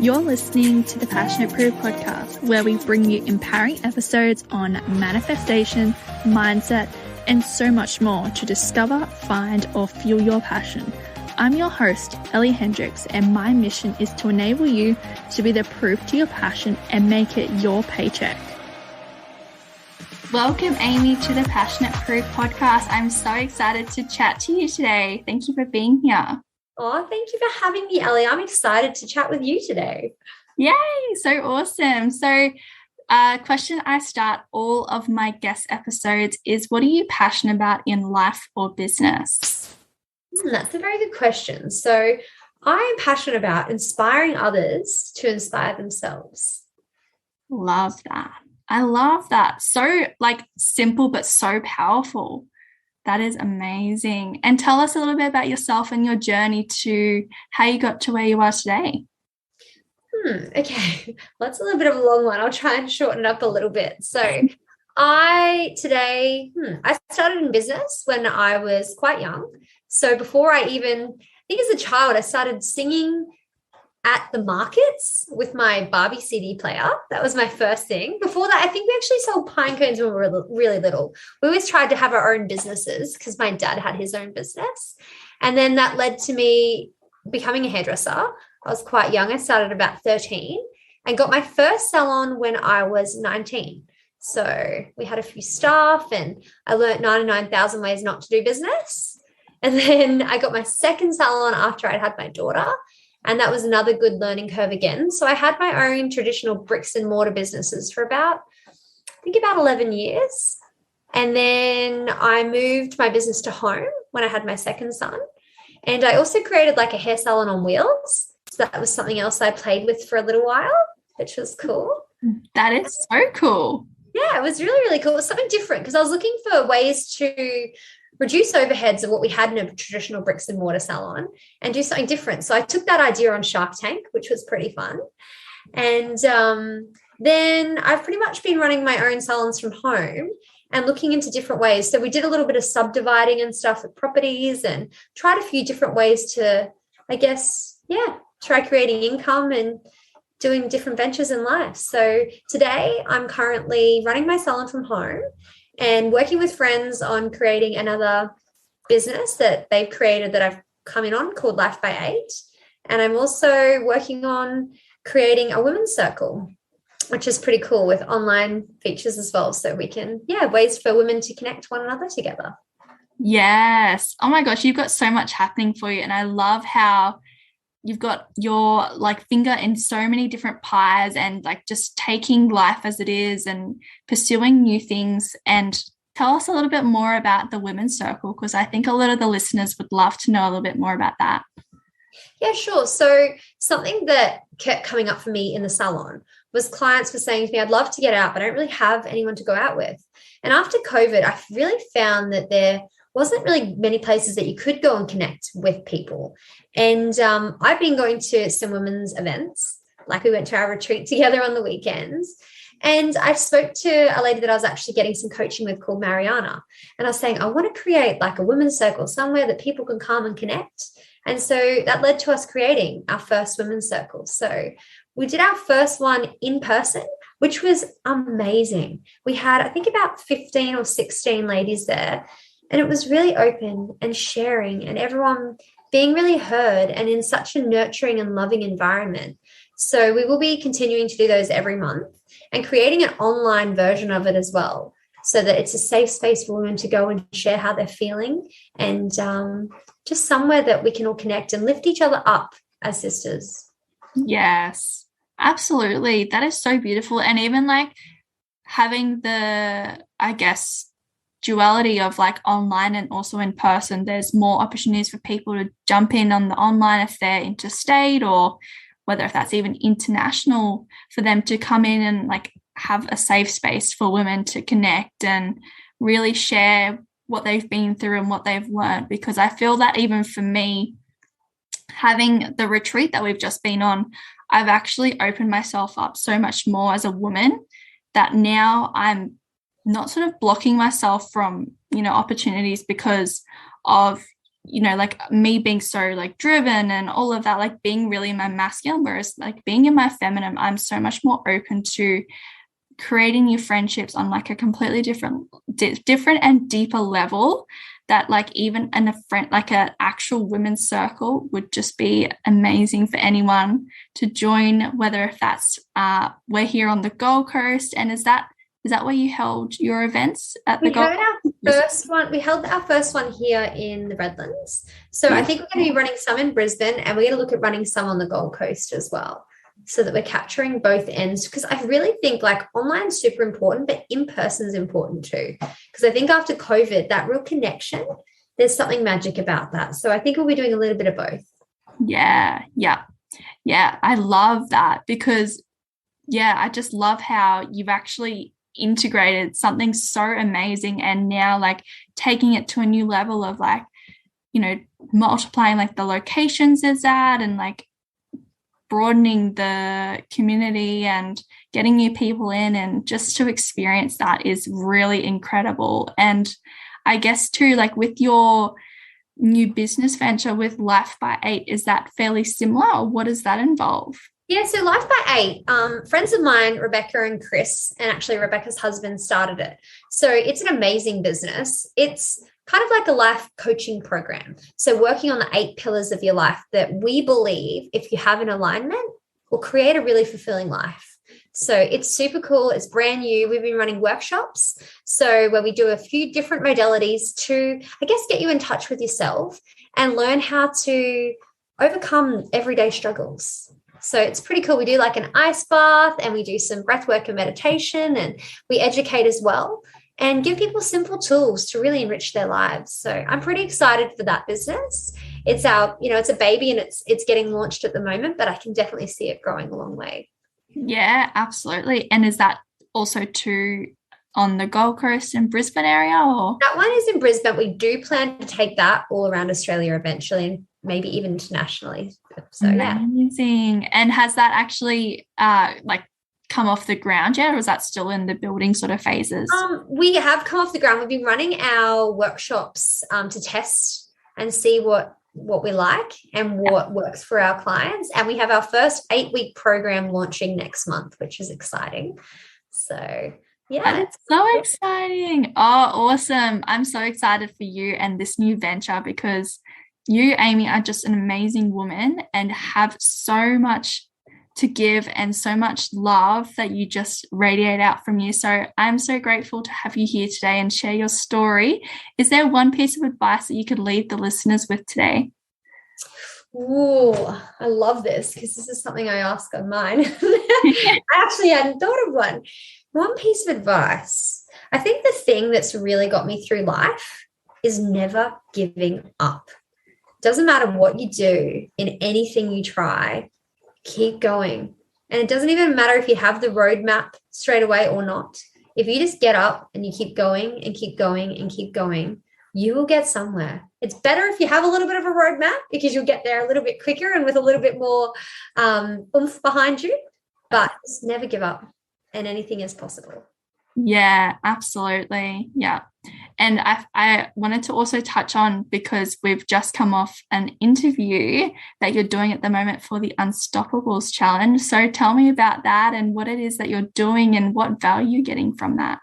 You're listening to the Passionate Proof podcast, where we bring you empowering episodes on manifestation, mindset, and so much more to discover, find, or fuel your passion. I'm your host, Ellie Hendricks, and my mission is to enable you to be the proof to your passion and make it your paycheck. Welcome, Amie, to the Passionate Proof podcast. I'm so excited to chat to you today. Thank you for being here. Oh, thank you for having me, Ellie. I'm excited to chat with you today. Yay, so awesome. So question I start all of my guest episodes is, what are you passionate about in life or business? That's a very good question. So I am passionate about inspiring others to inspire themselves. Love that. I love that. So simple, but so powerful. That is amazing. And tell us a little bit about yourself and your journey to how you got to where you are today. Okay. Well, that's a little bit of a long one. I'll try and shorten it up a little bit. So I started in business when I was quite young. So before I think as a child, I started singing at the markets with my Barbie CD player. That was my first thing. Before that, I think we actually sold pine cones when we were really little. We always tried to have our own businesses because my dad had his own business. And then that led to me becoming a hairdresser. I was quite young. I started about 13 and got my first salon when I was 19. So we had a few staff and I learned 99,000 ways not to do business. And then I got my second salon after I'd had my daughter. And that was another good learning curve again. So I had my own traditional bricks and mortar businesses for about 11 years. And then I moved my business to home when I had my second son. And I also created a hair salon on wheels. So that was something else I played with for a little while, which was cool. That is so cool. Yeah, it was really, really cool. It was something different because I was looking for ways to reduce overheads of what we had in a traditional bricks and mortar salon and do something different. So I took that idea on Shark Tank, which was pretty fun. And then I've pretty much been running my own salons from home and looking into different ways. So we did a little bit of subdividing and stuff with properties and tried a few different ways to, try creating income and doing different ventures in life. So today I'm currently running my salon from home and working with friends on creating another business that they've created that I've come in on called Life by 8. And I'm also working on creating a women's circle, which is pretty cool with online features as well. So we can, ways for women to connect one another together. Yes. Oh my gosh, you've got so much happening for you. And I love how you've got your finger in so many different pies and just taking life as it is and pursuing new things. And tell us a little bit more about the women's circle, because I think a lot of the listeners would love to know a little bit more about that. Yeah, sure. So something that kept coming up for me in the salon was clients were saying to me, I'd love to get out, but I don't really have anyone to go out with. And after COVID, I really found that there wasn't really many places that you could go and connect with people. And I've been going to some women's events, we went to our retreat together on the weekends. And I spoke to a lady that I was actually getting some coaching with called Mariana. And I was saying, I want to create a women's circle somewhere that people can come and connect. And so that led to us creating our first women's circle. So we did our first one in person, which was amazing. We had, I think, about 15 or 16 ladies there. And it was really open and sharing and everyone being really heard and in such a nurturing and loving environment. So we will be continuing to do those every month and creating an online version of it as well, so that it's a safe space for women to go and share how they're feeling and just somewhere that we can all connect and lift each other up as sisters. Yes, absolutely. That is so beautiful. And even having the, duality of online and also in person, there's more opportunities for people to jump in on the online if they're interstate, or whether if that's even international, for them to come in and have a safe space for women to connect and really share what they've been through and what they've learned. Because I feel that even for me, having the retreat that we've just been on, I've actually opened myself up so much more as a woman that now I'm not sort of blocking myself from, opportunities because of like me being so like driven and all of that, like being really in my masculine, whereas like being in my feminine, I'm so much more open to creating new friendships on like a completely different and deeper level, that like even in a friend, like an actual women's circle would just be amazing for anyone to join, whether if that's we're here on the Gold Coast. And is that where you held your events at the Gold Coast? We held our first one here in the Redlands. So I think we're going to be running some in Brisbane, and we're going to look at running some on the Gold Coast as well, so that we're capturing both ends. Because I really think like online is super important, but in person is important too. Because I think after COVID, that real connection, there's something magic about that. So I think we'll be doing a little bit of both. Yeah. I love that, because I just love how you've actually integrated something so amazing, and now like taking it to a new level of like, multiplying like the locations is at, and like broadening the community and getting new people in, and just to experience that is really incredible. And I guess too, like with your new business venture with Life by 8, is that fairly similar, or what does that involve? Yeah, so Life by 8, friends of mine, Rebecca and Chris, and actually Rebecca's husband started it. So it's an amazing business. It's kind of like a life coaching program. So working on the 8 pillars of your life that we believe, if you have an alignment, will create a really fulfilling life. So it's super cool. It's brand new. We've been running workshops, so where we do a few different modalities to, I guess, get you in touch with yourself and learn how to overcome everyday struggles. So it's pretty cool. We do like an ice bath, and we do some breath work and meditation, and we educate as well and give people simple tools to really enrich their lives. So I'm pretty excited for that business. It's it's a baby, and it's getting launched at the moment, but I can definitely see it growing a long way. Yeah, absolutely. And is that also too on the Gold Coast and Brisbane area? Or? That one is in Brisbane. We do plan to take that all around Australia eventually, and maybe even internationally. So amazing. Yeah. And has that actually come off the ground yet, or is that still in the building sort of phases? We have come off the ground. We've been running our workshops to test and see what we like and what works for our clients. And we have our first 8-week program launching next month, which is exciting. So yeah. It's so exciting. Oh, awesome. I'm so excited for you and this new venture, because you, Amie, are just an amazing woman and have so much to give and so much love that you just radiate out from you. So I'm so grateful to have you here today and share your story. Is there one piece of advice that you could leave the listeners with today? Oh, I love this, because this is something I ask on mine. I actually hadn't thought of one. One piece of advice. I think the thing that's really got me through life is never giving up. Doesn't matter what you do in anything you try, keep going. And it doesn't even matter if you have the roadmap straight away or not. If you just get up and you keep going and keep going and keep going, you will get somewhere. It's better if you have a little bit of a roadmap, because you'll get there a little bit quicker and with a little bit more oomph behind you. But just never give up, and anything is possible. Yeah, absolutely. Yeah. And I wanted to also touch on, because we've just come off an interview that you're doing at the moment for the Unstoppables Challenge. So tell me about that and what it is that you're doing and what value you're getting from that.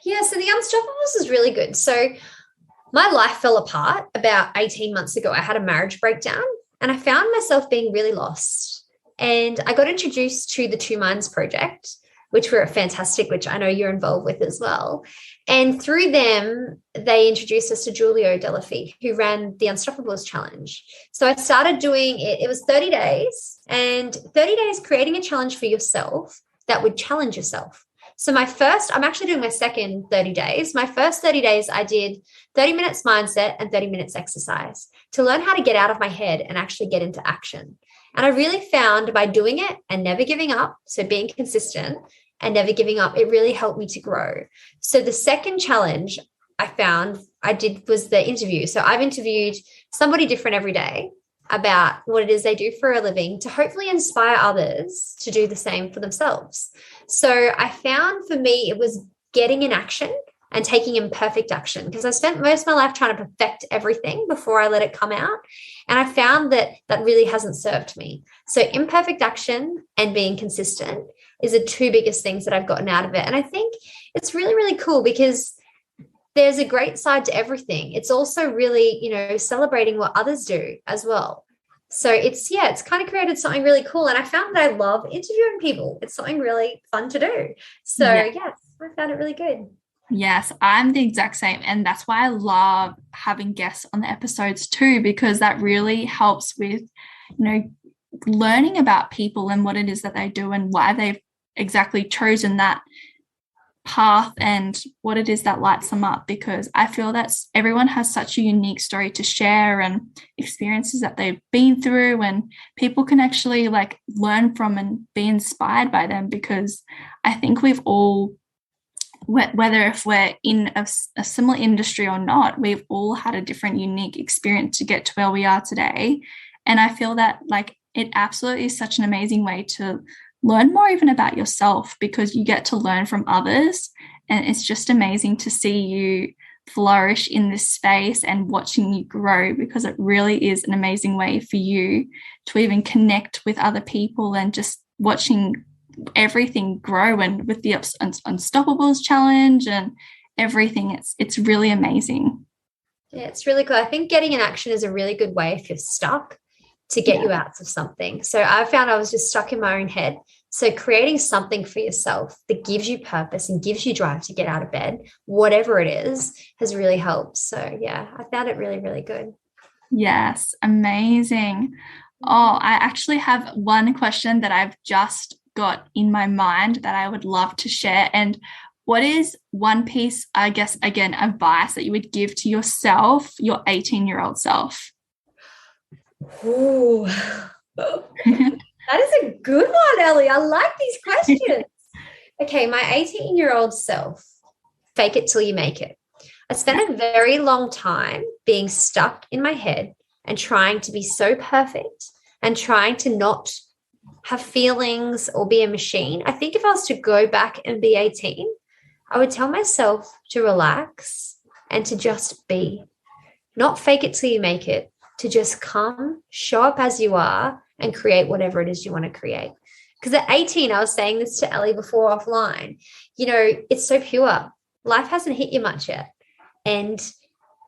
Yeah, so the Unstoppables is really good. So my life fell apart about 18 months ago. I had a marriage breakdown, and I found myself being really lost. And I got introduced to the Two Minds Project, which were fantastic, which I know you're involved with as well. And through them, they introduced us to Julio Delafie, who ran the Unstoppables Challenge. So I started doing it. It was 30 days, and 30 days creating a challenge for yourself that would challenge yourself. So I'm actually doing my second 30 days. My first 30 days, I did 30 minutes mindset and 30 minutes exercise to learn how to get out of my head and actually get into action. And I really found by doing it and never giving up, so being consistent and never giving up, it really helped me to grow. So the second challenge I found I did was the interview. So I've interviewed somebody different every day about what it is they do for a living to hopefully inspire others to do the same for themselves. So I found for me, it was getting in action and taking imperfect action, because I spent most of my life trying to perfect everything before I let it come out. And I found that that really hasn't served me. So imperfect action and being consistent is the two biggest things that I've gotten out of it. And I think it's really, really cool because there's a great side to everything. It's also really, celebrating what others do as well. So it's kind of created something really cool. And I found that I love interviewing people. It's something really fun to do. So yes, I found it really good. Yes, I'm the exact same. And that's why I love having guests on the episodes too, because that really helps with, learning about people and what it is that they do and why they've exactly chosen that path and what it is that lights them up, because I feel that everyone has such a unique story to share and experiences that they've been through, and people can actually learn from and be inspired by them, because I think we've all, whether if we're in a similar industry or not, we've all had a different unique experience to get to where we are today. And I feel that it absolutely is such an amazing way to learn more even about yourself, because you get to learn from others, and it's just amazing to see you flourish in this space and watching you grow, because it really is an amazing way for you to even connect with other people and just watching everything grow. And with the Unstoppables challenge and everything, it's really amazing. Yeah, it's really cool. I think getting in action is a really good way if you're stuck to get you out of something. So I found I was just stuck in my own head. So creating something for yourself that gives you purpose and gives you drive to get out of bed, whatever it is, has really helped. So yeah, I found it really, really good. Yes, amazing. Oh, I actually have one question that I've just got in my mind that I would love to share. And what is one piece, I guess, again, advice that you would give to yourself, your 18-year-old self? Ooh. That is a good one, Ellie. I like these questions. Okay, my 18-year-old self, fake it till you make it. I spent a very long time being stuck in my head and trying to be so perfect and trying to not have feelings or be a machine. I think if I was to go back and be 18, I would tell myself to relax and to just be. Not fake it till you make it, to just come, show up as you are, and create whatever it is you want to create. Because at 18, I was saying this to Ellie before offline, it's so pure. Life hasn't hit you much yet. And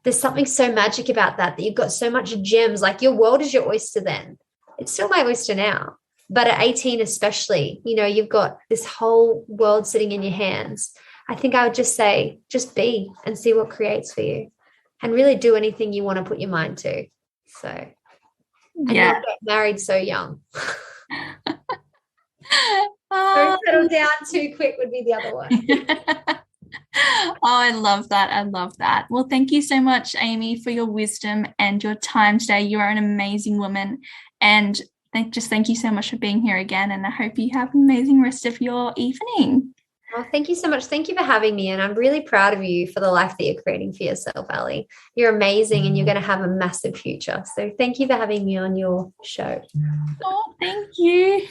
there's something so magic about that you've got so much gems, your world is your oyster then. It's still my oyster now. But at 18 especially, you've got this whole world sitting in your hands. I think I would just say, just be and see what creates for you, and really do anything you want to put your mind to. So, and not get married so young. Don't settle down too quick would be the other one. Oh, I love that. I love that. Well, thank you so much, Amie, for your wisdom and your time today. You are an amazing woman, and thank you so much for being here again. And I hope you have an amazing rest of your evening. Oh, thank you so much. Thank you for having me. And I'm really proud of you for the life that you're creating for yourself, Ellie. You're amazing and you're going to have a massive future. So thank you for having me on your show. Oh, thank you.